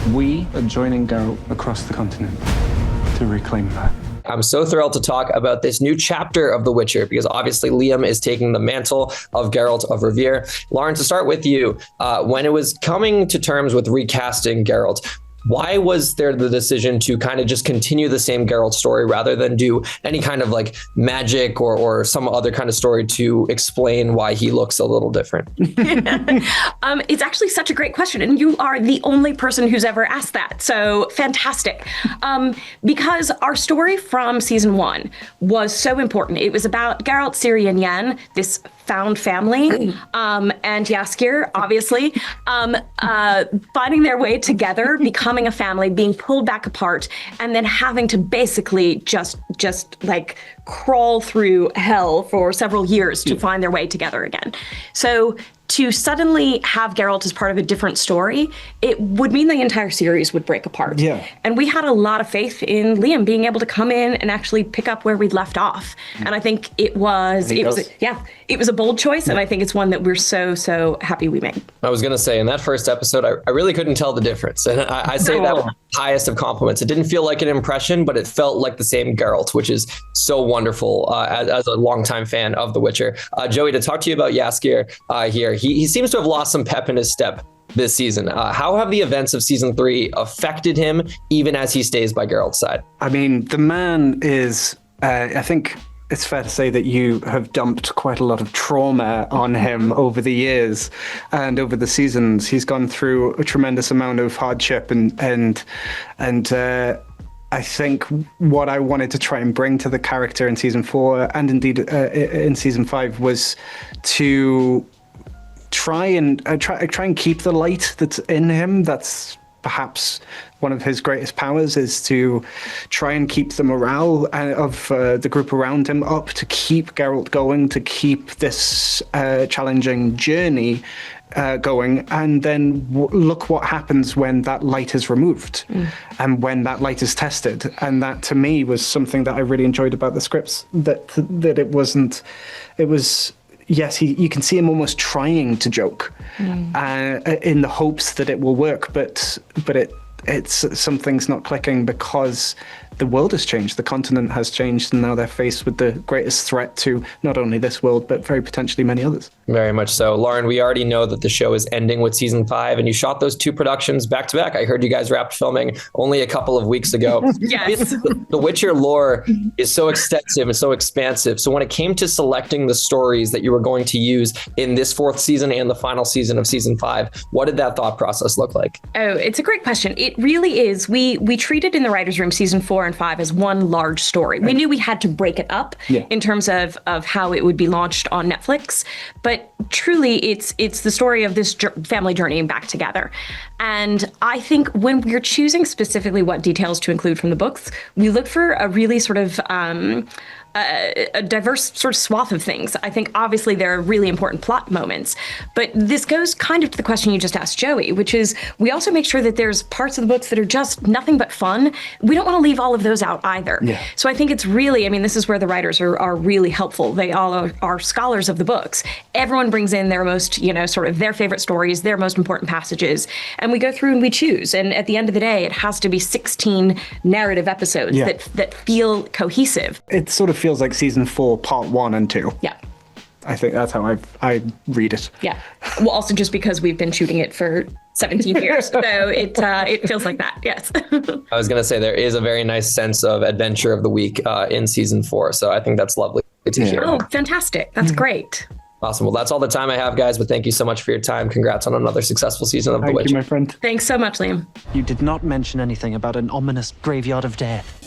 We are joining Geralt across the continent to reclaim that. I'm so thrilled to talk about this new chapter of The Witcher because obviously Liam is taking the mantle of Geralt of Rivia. Lauren, to start with you, when it was coming to terms with recasting Geralt, why was there the decision to kind of just continue the same Geralt story rather than do any kind of like magic or some other kind of story to explain why he looks a little different? It's actually such a great question, and you are the only person who's ever asked that. So fantastic. Because our story from season 1 was so important. It was about Geralt, Ciri, and Yen, this found family, and Jaskier, obviously, finding their way together, becoming a family, being pulled back apart, and then having to basically just like crawl through hell for several years to find their way together again. So to suddenly have Geralt as part of a different story, it would mean the entire series would break apart. Yeah. And we had a lot of faith in Liam being able to come in and actually pick up where we'd left off. And I think it was a bold choice, and I think it's one that we're so happy we made. I was going to say, in that first episode, I really couldn't tell the difference. And I say that with the highest of compliments. It didn't feel like an impression, but it felt like the same Geralt, which is so wonderful as a longtime fan of The Witcher. Joey, to talk to you about Jaskier here, he seems to have lost some pep in his step this season. How have the events of season 3 affected him, even as he stays by Geralt's side? I mean, the man is, I think it's fair to say that you have dumped quite a lot of trauma on him over the years and over the seasons. He's gone through a tremendous amount of hardship and I think what I wanted to try and bring to the character in season 4 and indeed in season 5 was to try and keep the light that's in him. That's perhaps one of his greatest powers, is to try and keep the morale of the group around him up, to keep Geralt going, to keep this challenging journey going, and then look what happens when that light is removed and when that light is tested. And that to me was something that I really enjoyed about the scripts, that it was yes, you can see him almost trying to joke in the hopes that it will work, but it's something's not clicking because the world has changed, the continent has changed, and now they're faced with the greatest threat to not only this world, but very potentially many others. Very much so. Lauren, we already know that the show is ending with season 5, and you shot those 2 productions back to back. I heard you guys wrapped filming only a couple of weeks ago. Yes. The Witcher lore is so extensive and so expansive. So when it came to selecting the stories that you were going to use in this 4th season and the final season of season 5, what did that thought process look like? Oh, it's a great question. It really is. We treated in the writer's room season 4 and 5 as one large story. We knew we had to break it up in terms of how it would be launched on Netflix, but truly it's the story of this family journeying back together. And I think when we're choosing specifically what details to include from the books, we look for a really sort of a diverse sort of swath of things. I think obviously there are really important plot moments, but this goes kind of to the question you just asked Joey, which is we also make sure that there's parts of the books that are just nothing but fun. We don't want to leave all of those out either. Yeah. So I think it's really, I mean, this is where the writers are really helpful. They all are scholars of the books. Everyone brings in their most, sort of their favorite stories, their most important passages, and we go through and we choose. And at the end of the day, it has to be 16 narrative episodes that feel cohesive. It sort of feels like season 4, part 1 and 2. Yeah. I think that's how I read it. Yeah. Well, also just because we've been shooting it for 17 years. So it feels like that. Yes. I was going to say there is a very nice sense of adventure of the week in season 4. So I think that's lovely to hear. Oh, fantastic. That's great. Awesome. Well, that's all the time I have, guys, but thank you so much for your time. Congrats on another successful season of The Witcher. Thank you, my friend. Thanks so much, Liam. You did not mention anything about an ominous graveyard of death.